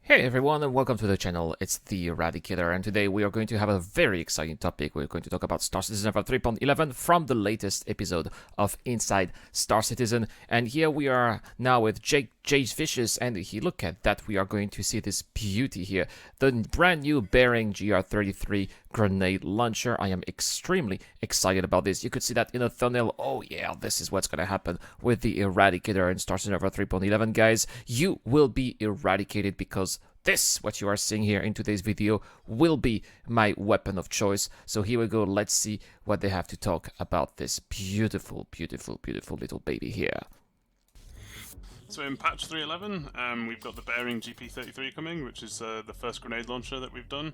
Hey everyone and welcome to the channel, it's the Eradicator, and today we are going to have a very exciting topic. We're going to talk about Star Citizen for 3.11 from the latest episode of Inside Star Citizen. And here we are now with Jake Vicious, and look at that, we are going to see this beauty here. The brand new Bearing GR33 grenade launcher. I am extremely excited about this. You could see that in the thumbnail. Oh yeah, this is what's going to happen with the Eradicator in Star Citizen for 3.11, guys. You will be eradicated because this, what you are seeing here in today's video, will be my weapon of choice. So here we go. Let's see what they have to talk about this beautiful, beautiful, beautiful little baby here. So in patch 3.11, we've got the Bearing GP33 coming, which is the first grenade launcher that we've done.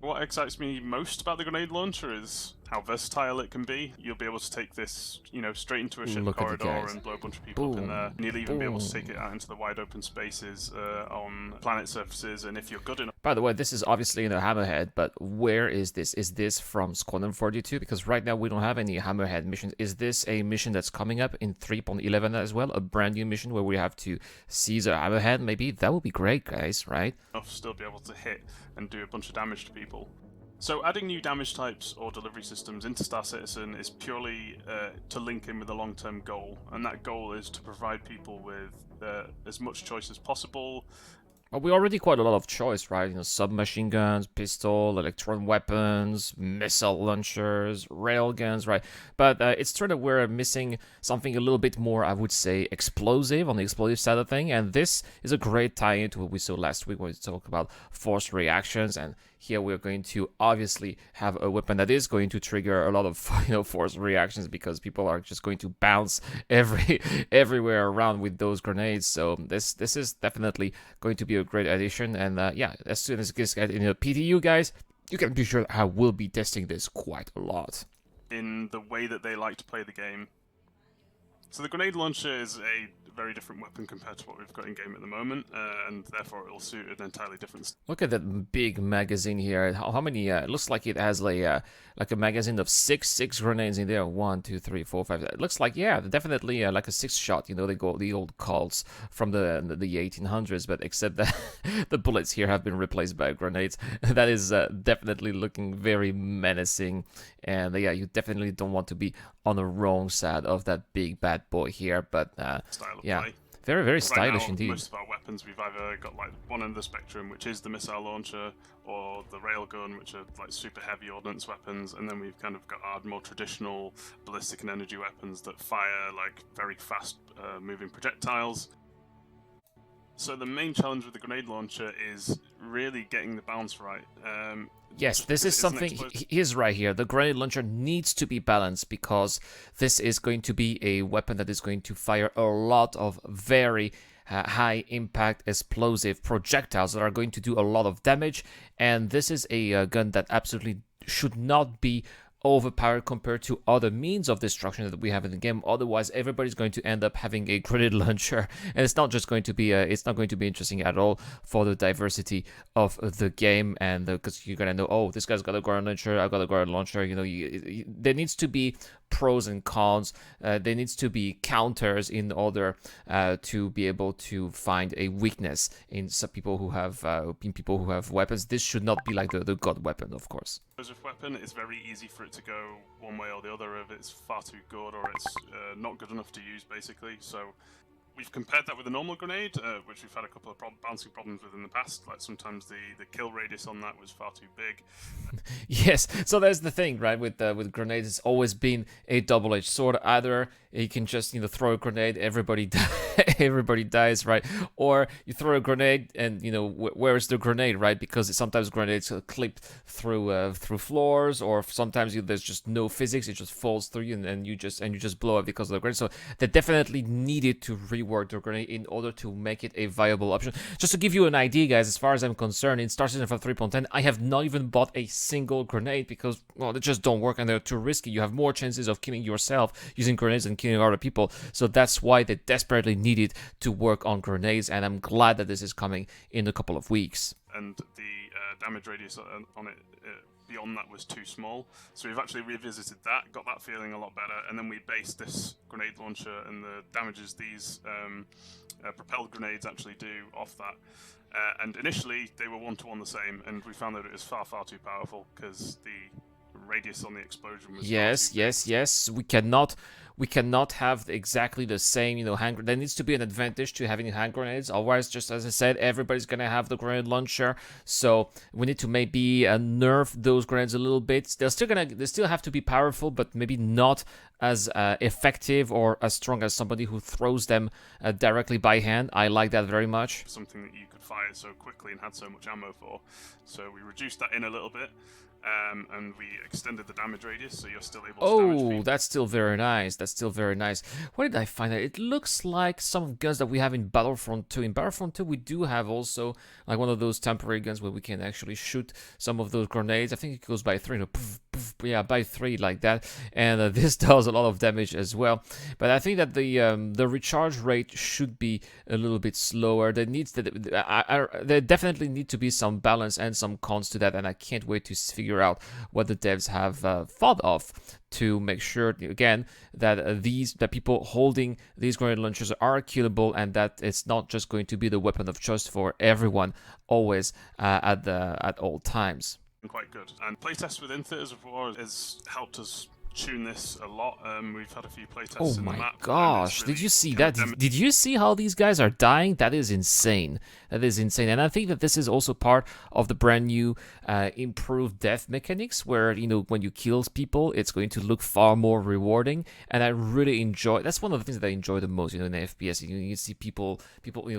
What excites me most about the grenade launcher is how versatile it can be. You'll be able to take this, straight into a ship corridor and blow a bunch of people up in there. And you'll even be able to take it out into the wide open spaces on planet surfaces, and if you're good enough. By the way, this is obviously in a Hammerhead, but where is this? Is this from Squadron 42? Because right now we don't have any Hammerhead missions. Is this a mission that's coming up in 3.11 as well? A brand new mission where we have to seize a Hammerhead? Maybe that would be great, guys, right? Still be able to hit and do a bunch of damage to people. So adding new damage types or delivery systems into Star Citizen is purely to link in with a long-term goal, and that goal is to provide people with as much choice as possible. Well, we already quite a lot of choice, right? Submachine guns, pistol, electron weapons, missile launchers, rail guns, right? But it's true that we're missing something a little bit more, I would say, explosive on the explosive side of thing. And this is a great tie-in to what we saw last week when we talked about force reactions. And here we're going to obviously have a weapon that is going to trigger a lot of force reactions, because people are just going to bounce everywhere around with those grenades. So this is definitely going to be a great addition. And yeah, as soon as it gets in the PTU, guys, you can be sure I will be testing this quite a lot. In the way that they like to play the game. So the grenade launcher is a very different weapon compared to what we've got in game at the moment, and therefore it will suit an entirely different. Look at that big magazine here. How many? It looks like it has like a magazine of six grenades in there. 1, 2, 3, 4, 5. It looks like, yeah, definitely like a 6-shot. They go the old Colts from the 1800s, but except that the bullets here have been replaced by grenades. That is definitely looking very menacing, and yeah, you definitely don't want to be on the wrong side of that big bad boy here. But yeah, play. Very right stylish now, indeed. Most of our weapons, we've either got like one end of the spectrum, which is the missile launcher, or the railgun, which are like super heavy ordnance weapons, and then we've kind of got our more traditional ballistic and energy weapons that fire like very fast moving projectiles. So the main challenge with the grenade launcher is really getting the balance right. Yes, this is something, he's right here. The grenade launcher needs to be balanced, because this is going to be a weapon that is going to fire a lot of very high impact explosive projectiles that are going to do a lot of damage. And this is a gun that absolutely should not be overpowered compared to other means of destruction that we have in the game. Otherwise, everybody's going to end up having a grenade launcher, and it's not just going to be it's not going to be interesting at all for the diversity of the game. And because you're gonna know, oh, this guy's got a grenade launcher, I've got a grenade launcher. There needs to be pros and cons. There needs to be counters in order to be able to find a weakness in some people who have weapons. This should not be like the god weapon, of course. Weapon, it's very easy for it to go one way or the other. If it's far too good or it's not good enough to use, basically. So we've compared that with a normal grenade, which we've had a couple of bouncing problems with in the past. Like sometimes the kill radius on that was far too big. Yes, so there's the thing, right? With grenades, it's always been a double-edged sword. Either you can just throw a grenade, everybody dies, right? Or you throw a grenade and where is the grenade, right? Because sometimes grenades clip through floors, or sometimes there's just no physics; it just falls through you and you just blow up because of the grenade. So they definitely needed to rework the grenade in order to make it a viable option. Just to give you an idea, guys, as far as I'm concerned, in Star Citizen for 3.10, I have not even bought a single grenade because, well, they just don't work and they're too risky. You have more chances of killing yourself using grenades than killing other people. So that's why they desperately needed to work on grenades, and I'm glad that this is coming in a couple of weeks. And the damage radius on it beyond that was too small. So we've actually revisited that, got that feeling a lot better, and then we based this grenade launcher and the damages these propelled grenades actually do off that. And initially, they were 1-to-1 the same, and we found that it was far, far too powerful because the radius on the explosion was Yes, far too yes, big. yes. We cannot have exactly the same, hand. There needs to be an advantage to having hand grenades. Otherwise, just as I said, everybody's gonna have the grenade launcher. So we need to maybe nerf those grenades a little bit. They still have to be powerful, but maybe not as effective or as strong as somebody who throws them directly by hand. I like that very much. Something that you could fire so quickly and had so much ammo for. So we reduced that in a little bit. And we extended the damage radius, so you're still able to damage people. That's still very nice. That's still very nice. What did I find out? It looks like some guns that we have in Battlefront 2. In Battlefront 2, we do have also like one of those temporary guns where we can actually shoot some of those grenades. I think it goes by 3. Poof, poof, yeah, by 3 like that. And this does a lot of damage as well. But I think that the recharge rate should be a little bit slower. There definitely need to be some balance and some cons to that, and I can't wait to figure out what the devs have thought of to make sure again that that people holding these grenade launchers are killable, and that it's not just going to be the weapon of choice for everyone always at all times. Quite good, and playtests within Theaters of War has helped us tune this a lot. We've had a few playtests in the map. Oh my gosh, really did you see that? Did you see how these guys are dying? That is insane. That is insane. And I think that this is also part of the brand new improved death mechanics where, when you kill people, it's going to look far more rewarding. And I really enjoy, that's one of the things that I enjoy the most, in FPS. You see people,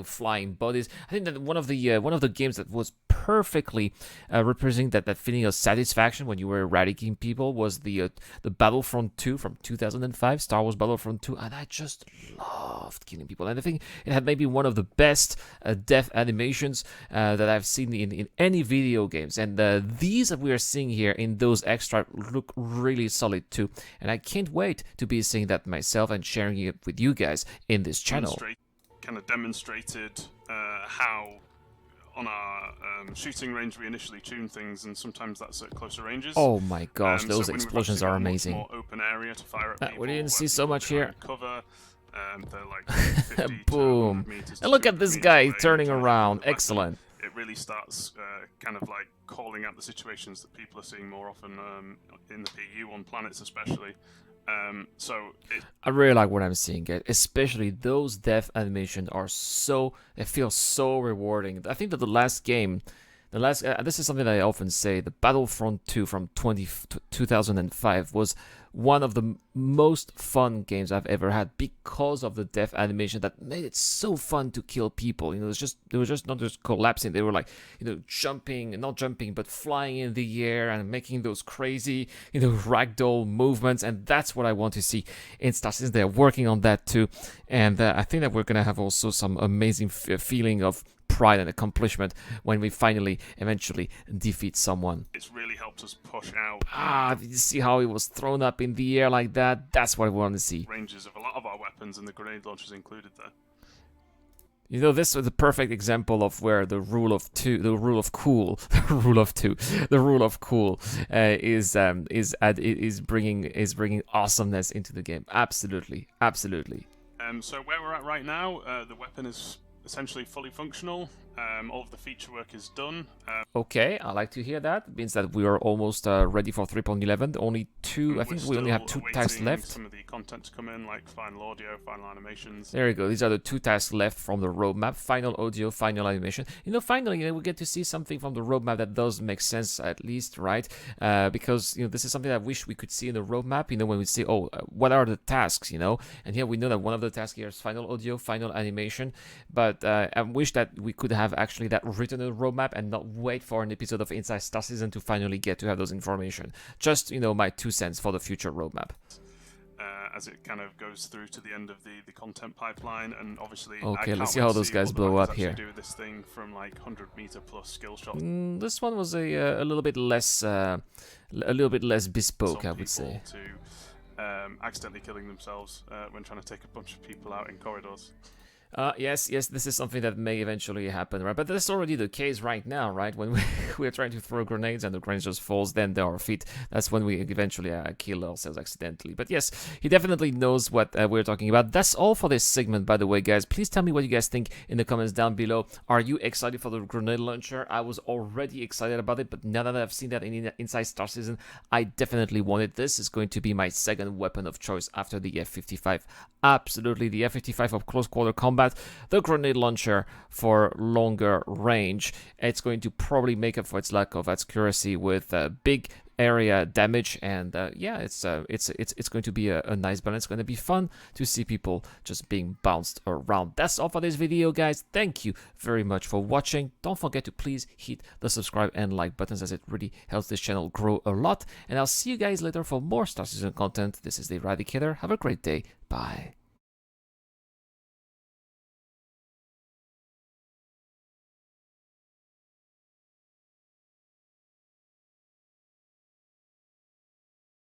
flying bodies. I think that one of the games that was perfectly representing that feeling of satisfaction when you were eradicating people was the Battlefront 2 from 2005, Star Wars Battlefront 2, and I just loved killing people. And I think it had maybe one of the best death animations that I've seen in any video games. And these that we are seeing here in those extra look really solid too. And I can't wait to be seeing that myself and sharing it with you guys in this channel. Kind of demonstrated how on our shooting range we initially tune things, and sometimes that's at closer ranges. Oh my gosh, those so explosions are amazing. More open area to fire at people, we didn't see so much here. Cover. They're like 50 boom, and look at this guy turning around. Excellent. It really starts kind of like calling out the situations that people are seeing more often in the PU on planets especially. I really like what I'm seeing, guys. Especially those death animations are it feels so rewarding. I think that the last game, this is something that I often say, the Battlefront 2 from 2005 was one of the most fun games I've ever had because of the death animation that made it so fun to kill people. They were just not just collapsing. They were like, not jumping, but flying in the air and making those crazy, ragdoll movements. And that's what I want to see in Star Citizen. They're working on that too. And I think that we're going to have also some amazing feeling of pride and accomplishment when we eventually defeat someone. It's really helped us push out. Did you see how it was thrown up in the air like that? That's what we want to see. Ranges of a lot of our weapons, and the grenade launchers included there. This was the perfect example of where the rule of cool is bringing awesomeness into the game. Absolutely. So where we're at right now, the weapon is essentially fully functional. All of the feature work is done. Okay, I like to hear that. It means that we are almost ready for 3.11. Only two. I think we only have 2 tasks left. Some of the content to come in, like final audio, final animations. There you go. These are the 2 tasks left from the roadmap: final audio, final animation. Finally, we get to see something from the roadmap that does make sense, at least, right? Because this is something I wish we could see in the roadmap. When we say, what are the tasks? And here we know that one of the tasks here is final audio, final animation. But I wish that we could have actually that written in the roadmap and not wait for an episode of Inside Star Citizen to finally get to have those information. Just my 2 cents for the future roadmap. As it kind of goes through to the end of the content pipeline, and obviously okay, let's see how those guys blow up here. Do this thing from like 100-meter plus skill shots. This one was a little bit less bespoke, I would say. To accidentally killing themselves when trying to take a bunch of people out in corridors. Yes, this is something that may eventually happen, right? But that's already the case right now, right? When we're trying to throw grenades and the grenade just falls, then to our feet. That's when we eventually kill ourselves accidentally. But yes, he definitely knows what we're talking about. That's all for this segment, by the way, guys. Please tell me what you guys think in the comments down below. Are you excited for the grenade launcher? I was already excited about it, but now that I've seen that in Inside Star Citizen, I definitely want it. This is going to be my second weapon of choice after the F-55. Absolutely, the F-55 for close quarter combat, the grenade launcher for longer range. It's going to probably make up for its lack of accuracy with big area damage, and yeah, it's going to be a nice balance. It's going to be fun to see people just being bounced around. That's all for this video, guys. Thank you very much for watching. Don't forget to please hit the subscribe and like buttons, as it really helps this channel grow a lot, and I'll see you guys later for more Star Citizen content. This is the Eradicator. Have a great day. Bye.